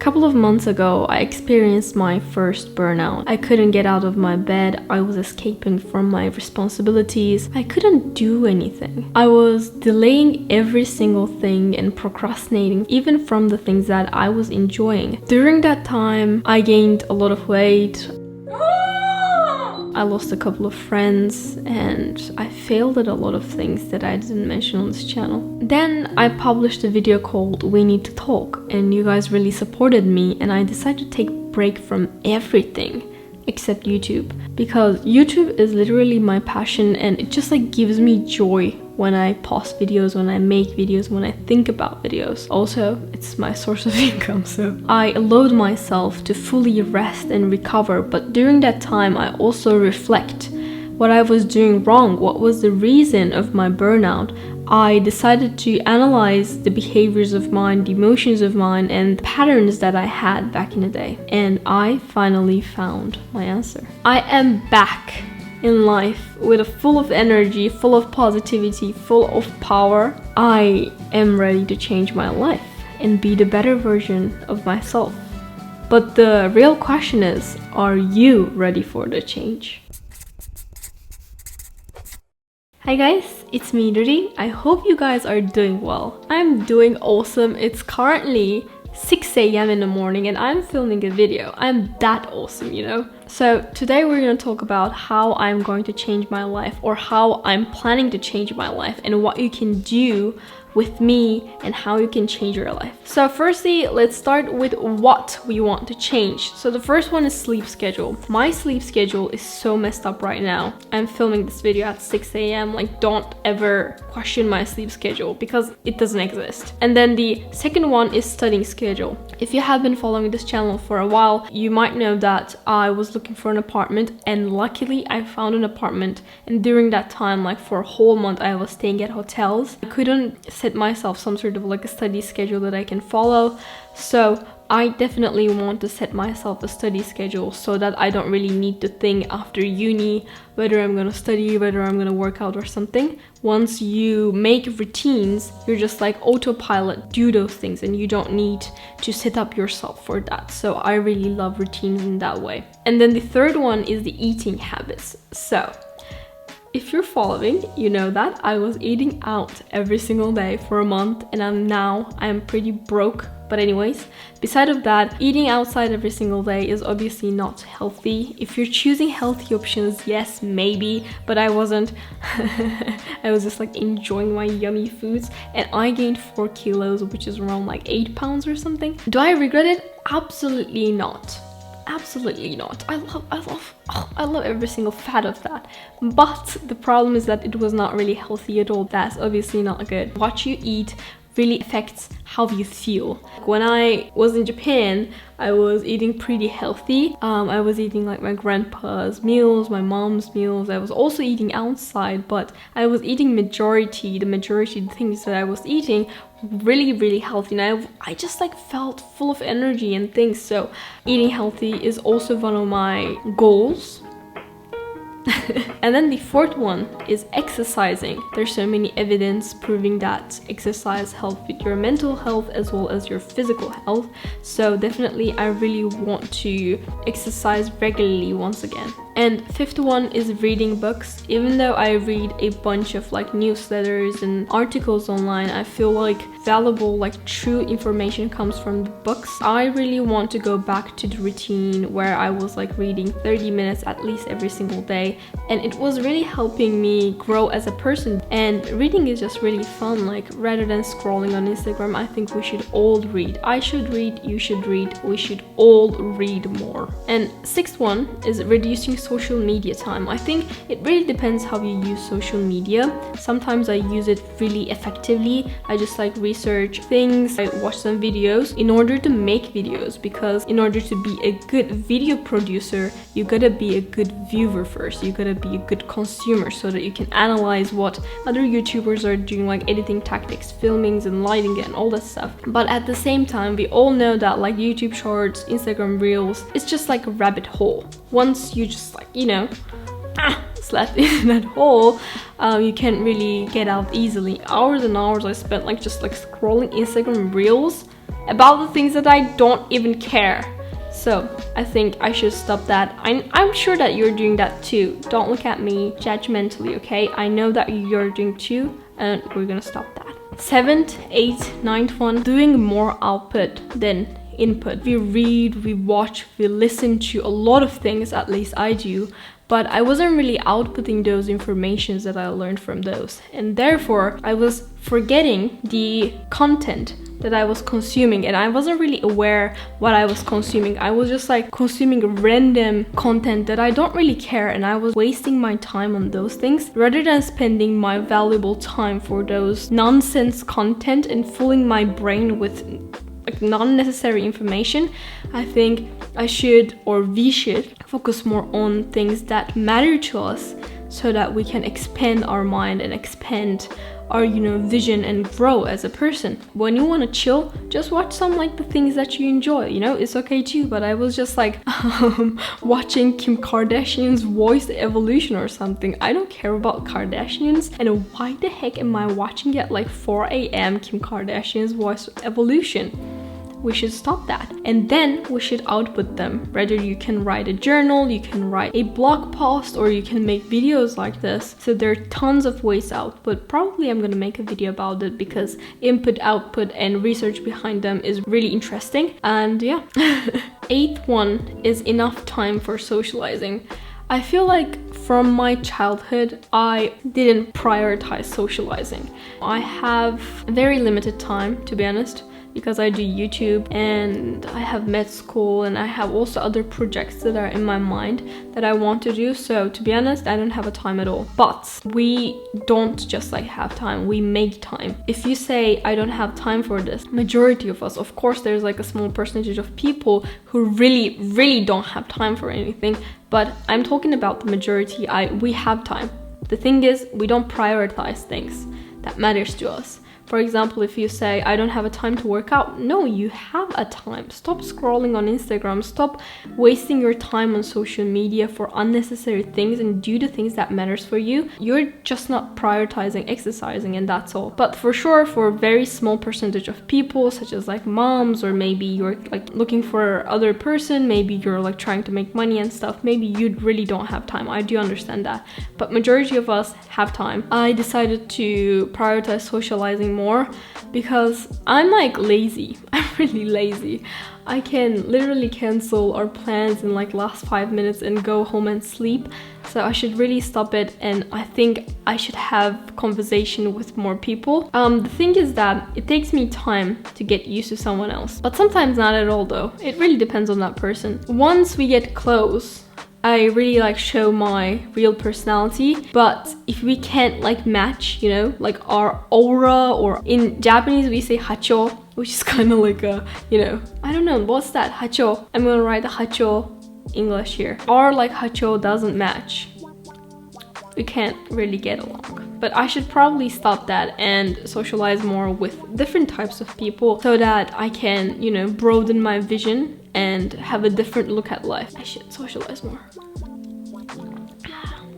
couple of months ago, I experienced my first burnout. I couldn't get out of my bed. I was escaping from my responsibilities. I couldn't do anything. I was delaying every single thing and procrastinating even from the things that I was enjoying. During that time, I gained a lot of weight. I lost a couple of friends and I failed at a lot of things that I didn't mention on this channel. Then I published a video called We Need to Talk, and you guys really supported me, and I decided to take a break from everything except YouTube, because YouTube is literally my passion and it just like gives me joy when I post videos, when I make videos, when I think about videos. Also, it's my source of income, so I allowed myself to fully rest and recover. But during that time, I also reflect what I was doing wrong, what was the reason of my burnout. I decided to analyze the behaviors of mine, the emotions of mine, and the patterns that I had back in the day. And I finally found my answer. I am back in life with a full of energy, full of positivity, full of power. I am ready to change my life and be the better version of myself. But the real question is, are you ready for the change? Hi guys, it's me Ruri. I hope you guys are doing well. I'm doing awesome. It's currently 6 a.m. in the morning and I'm filming a video. I'm that awesome, you know? So today we're going to talk about how I'm going to change my life, or how I'm planning to change my life, and what you can do with me and how you can change your life. So firstly, let's start with what we want to change. So the first one is sleep schedule. My sleep schedule is so messed up right now. I'm filming this video at 6 a.m. Like, don't ever question my sleep schedule because it doesn't exist. And then the second one is studying schedule. If you have been following this channel for a while, you might know that I was looking for an apartment, and luckily I found an apartment. And during that time, like for a whole month, I was staying at hotels. I couldn't set myself some sort of like a study schedule that I can follow. So I definitely want to set myself a study schedule so that I don't really need to think after uni whether I'm gonna study, whether I'm gonna work out or something. Once you make routines, you're just like autopilot, do those things, and you don't need to set up yourself for that. So I really love routines in that way. And then the third one is the eating habits. So if you're following, you know that I was eating out every single day for a month, and I'm pretty broke. But anyways, beside of that, eating outside every single day is obviously not healthy. If you're choosing healthy options, yes, maybe, but I wasn't. I was just like enjoying my yummy foods, and I gained 4 kilos, which is around like 8 pounds or something. Do I regret it? Absolutely not. Absolutely not. I love every single fat of that. But the problem is that it was not really healthy at all. That's obviously not good. What you eat really affects how you feel. When I was in Japan, I was eating pretty healthy. I was eating like my grandpa's meals, my mom's meals. I was also eating outside, but I was eating the majority of things that I was eating really healthy, and I just like felt full of energy and things. So eating healthy is also one of my goals. And then the fourth one is exercising. There's so many evidence proving that exercise helps with your mental health as well as your physical health. So definitely I really want to exercise regularly once again. And fifth one is reading books. Even though I read a bunch of like newsletters and articles online, I feel like valuable, like true information comes from the books. I really want to go back to the routine where I was like reading 30 minutes at least every single day, and it was really helping me grow as a person. And reading is just really fun. Like, rather than scrolling on Instagram, I think we should all read. I should read, you should read, we should all read more. And sixth one is reducing social media time. I think it really depends how you use social media. Sometimes I use it really effectively. I just like research things, I watch some videos in order to make videos, because in order to be a good video producer, you gotta be a good viewer first. You gotta be a good consumer so that you can analyze what other YouTubers are doing, like editing tactics, filmings and lighting and all that stuff. But at the same time, we all know that like YouTube Shorts, Instagram Reels, it's just like a rabbit hole. Once you just like, you know, slapped in that hole, you can't really get out easily. Hours and hours I spent like just like scrolling Instagram Reels. about the things that I don't even care. So I think I should stop that. I'm sure that you're doing that too. Don't look at me judgmentally, okay? I know that you're doing too, and we're gonna stop that. 7th, 8th, 9th one, doing more output than input. We read, we watch, we listen to a lot of things, at least I do, but I wasn't really outputting those informations that I learned from those. And therefore, I was forgetting the content that I was consuming, and I wasn't really aware what I was consuming. I was just like consuming random content that I don't really care, and I was wasting my time on those things rather than spending my valuable time for those nonsense content and filling my brain with like non-necessary information. I think I should, or we should, focus more on things that matter to us so that we can expand our mind and expand our, vision and grow as a person. When you want to chill, just watch some like the things that you enjoy, it's okay too. But I was just like watching Kim Kardashian's voice evolution or something. I don't care about Kardashians, and why the heck am I watching at like 4 a.m. Kim Kardashian's voice evolution? We should stop that, and then we should output them. Whether you can write a journal, you can write a blog post, or you can make videos like this. So there are tons of ways out, but probably I'm gonna make a video about it because input, output, and research behind them is really interesting. And yeah. 8th one is enough time for socializing. I feel like from my childhood, I didn't prioritize socializing. I have very limited time, to be honest, because I do YouTube and I have med school and I have also other projects that are in my mind that I want to do. So to be honest, I don't have a time at all. But we don't just like have time, we make time. If you say I don't have time for this, majority of us, of course there's like a small percentage of people who really don't have time for anything, but I'm talking about the majority. We have time. The thing is, we don't prioritize things that matters to us. For example, if you say, I don't have a time to work out, no, you have a time. Stop scrolling on Instagram, stop wasting your time on social media for unnecessary things and do the things that matters for you. You're just not prioritizing exercising, and that's all. But for sure, for a very small percentage of people, such as like moms, or maybe you're like looking for other person, maybe you're like trying to make money and stuff, maybe you really don't have time. I do understand that. But majority of us have time. I decided to prioritize socializing more because I'm like lazy. I'm really lazy. I can literally cancel our plans in like last 5 minutes and go home and sleep. So I should really stop it, and I think I should have conversation with more people. The thing is that it takes me time to get used to someone else, but sometimes not at all though. It really depends on that person. Once we get close, I really like show my real personality, but if we can't like match, like our aura, or in Japanese we say hacho, which is kind of like a, I don't know, what's that, hacho? I'm gonna write the hacho English here. Our like hacho doesn't match. We can't really get along. But I should probably stop that and socialize more with different types of people so that I can, broaden my vision and have a different look at life. I should socialize more.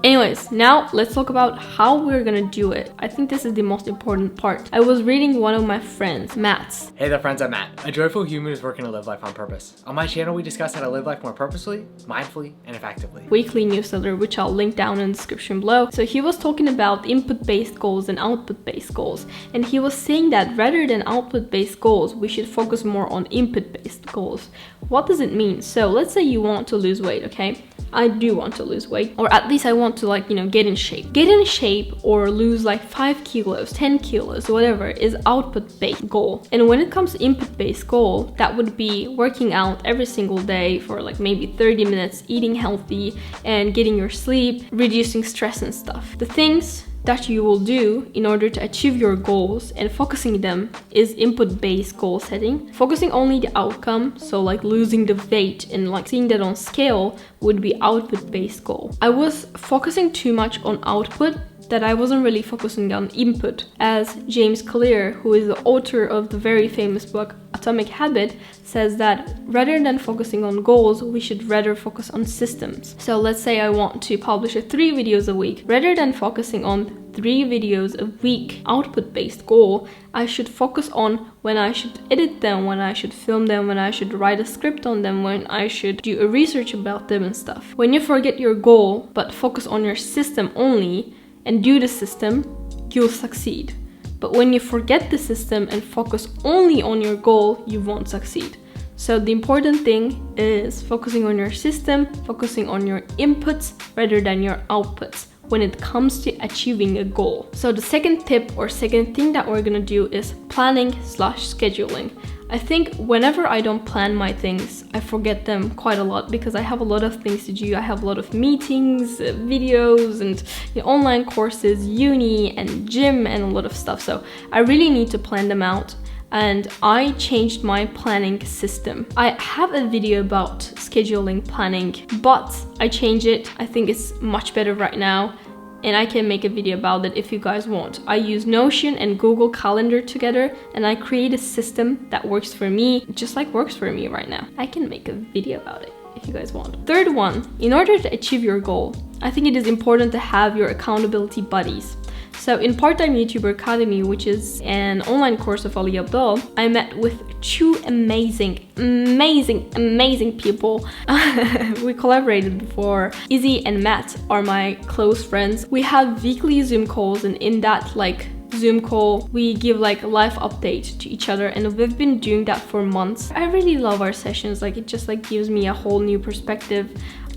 Anyways, now let's talk about how we're gonna do it. I think this is the most important part. I was reading one of my friends, Matt's. Hey there friends, I'm Matt, a joyful human who's working to live life on purpose. On my channel, we discuss how to live life more purposefully, mindfully, and effectively. Weekly newsletter, which I'll link down in the description below. So he was talking about input-based goals and output-based goals. And he was saying that rather than output-based goals, we should focus more on input-based goals. What does it mean? So let's say you want to lose weight, okay? I do want to lose weight, or at least I want to like, get in shape. Get in shape or lose like 5 kilos, 10 kilos, whatever is output-based goal. And when it comes to input-based goal, that would be working out every single day for like maybe 30 minutes, eating healthy and getting your sleep, reducing stress and stuff. The things that you will do in order to achieve your goals and focusing them is input-based goal setting. Focusing only the outcome, so like losing the weight and like seeing that on scale, would be output-based goal. I was focusing too much on output that I wasn't really focusing on input. As James Clear, who is the author of the very famous book Atomic Habit, says that rather than focusing on goals, we should rather focus on systems. So let's say I want to publish 3 videos a week. Rather than focusing on 3 videos a week output-based goal, I should focus on when I should edit them, when I should film them, when I should write a script on them, when I should do a research about them and stuff. When you forget your goal but focus on your system only and do the system, you'll succeed. But when you forget the system and focus only on your goal, you won't succeed. So the important thing is focusing on your system, focusing on your inputs rather than your outputs when it comes to achieving a goal. So the second tip or second thing that we're gonna do is planning/scheduling. I think whenever I don't plan my things, I forget them quite a lot because I have a lot of things to do. I have a lot of meetings, videos, and online courses, uni and gym and a lot of stuff. So I really need to plan them out. And I changed my planning system. I have a video about scheduling planning, but I changed it. I think it's much better right now, and I can make a video about it if you guys want. I use Notion and Google Calendar together, and I create a system that works for me, just like works for me right now. I can make a video about it if you guys want. Third one, in order to achieve your goal, I think it is important to have your accountability buddies. So in Part-Time YouTuber Academy, which is an online course of Ali Abdul, I met with 2 amazing people. We collaborated before. Izzy and Matt are my close friends. We have weekly Zoom calls, and in that Zoom call, we give a life update to each other, and we've been doing that for months. I really love our sessions. It just gives me a whole new perspective.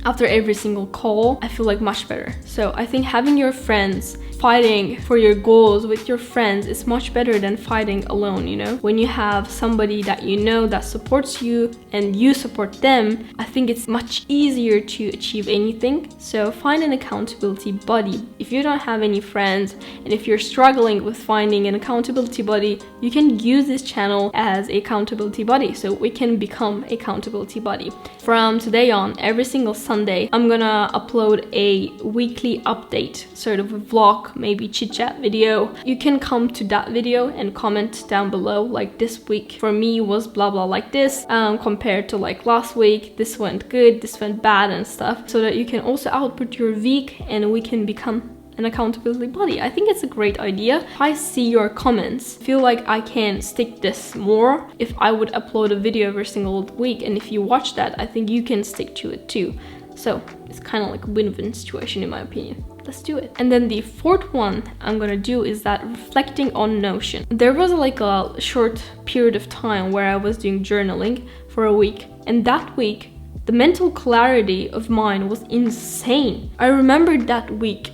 After every single call, I feel much better. So I think having your friends, fighting for your goals with your friends is much better than fighting alone, When you have somebody that that supports you and you support them, I think it's much easier to achieve anything. So find an accountability buddy. If you don't have any friends, and if you're struggling with finding an accountability buddy, you can use this channel as accountability buddy. So we can become accountability buddy. From today on, every single Sunday, I'm gonna upload a weekly update, sort of a vlog, maybe chit chat video. You can come to that video and comment down below, this week for me was blah blah like this, compared to last week, this went good, this went bad and stuff, so that you can also output your week and we can become an accountability buddy. I think it's a great idea. I see your comments. I feel I can stick this more if I would upload a video every single week, and if you watch that, I think you can stick to it too. So it's kind of a win-win situation in my opinion. Let's do it. And then the fourth one I'm gonna do is that reflecting on Notion. There was a short period of time where I was doing journaling for a week, and that week the mental clarity of mine was insane. I remembered that week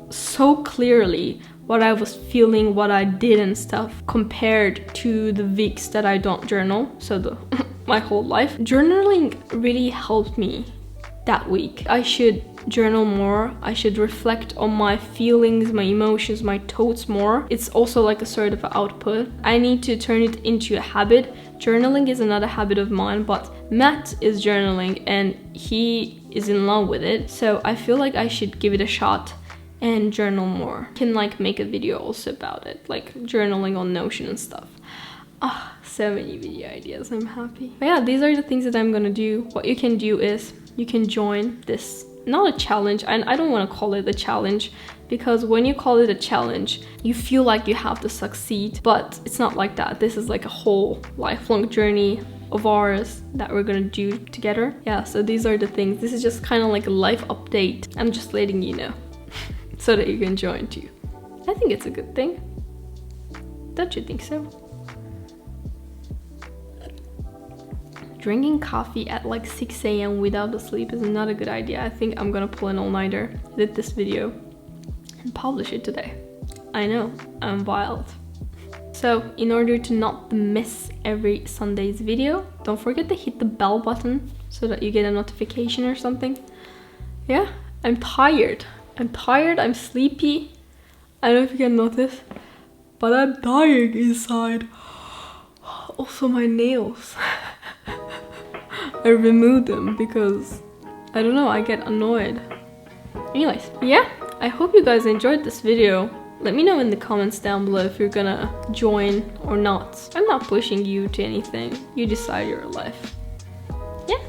so clearly what I was feeling, what I did and stuff, compared to the weeks that I don't journal, so my whole life. Journaling really helped me that week. I should journal more. I should reflect on my feelings, my emotions, my thoughts more. It's also a sort of output. I need to turn it into a habit. Journaling is another habit of mine, but Matt is journaling and he is in love with it. So I feel I should give it a shot and journal more. I can make a video also about it, journaling on Notion and stuff. So many video ideas, I'm happy. But yeah, these are the things that I'm gonna do. What you can do is you can join this, not a challenge, and I don't want to call it a challenge, because when you call it a challenge, you feel you have to succeed, but it's not like that. This is a whole lifelong journey of ours that we're gonna do together. Yeah, so these are the things. This is just kind of a life update. I'm just letting you know so that you can join too. I think it's a good thing. Don't you think so? Drinking coffee at 6 a.m. without the sleep is not a good idea. I think I'm gonna pull an all-nighter, edit this video, and publish it today. I know, I'm wild. So in order to not miss every Sunday's video, don't forget to hit the bell button so that you get a notification or something. Yeah, I'm tired. I'm sleepy. I don't know if you can notice, but I'm dying inside. Also my nails. I removed them because, I don't know, I get annoyed. Anyways, yeah, I hope you guys enjoyed this video. Let me know in the comments down below if you're gonna join or not. I'm not pushing you to anything. You decide your life. Yeah.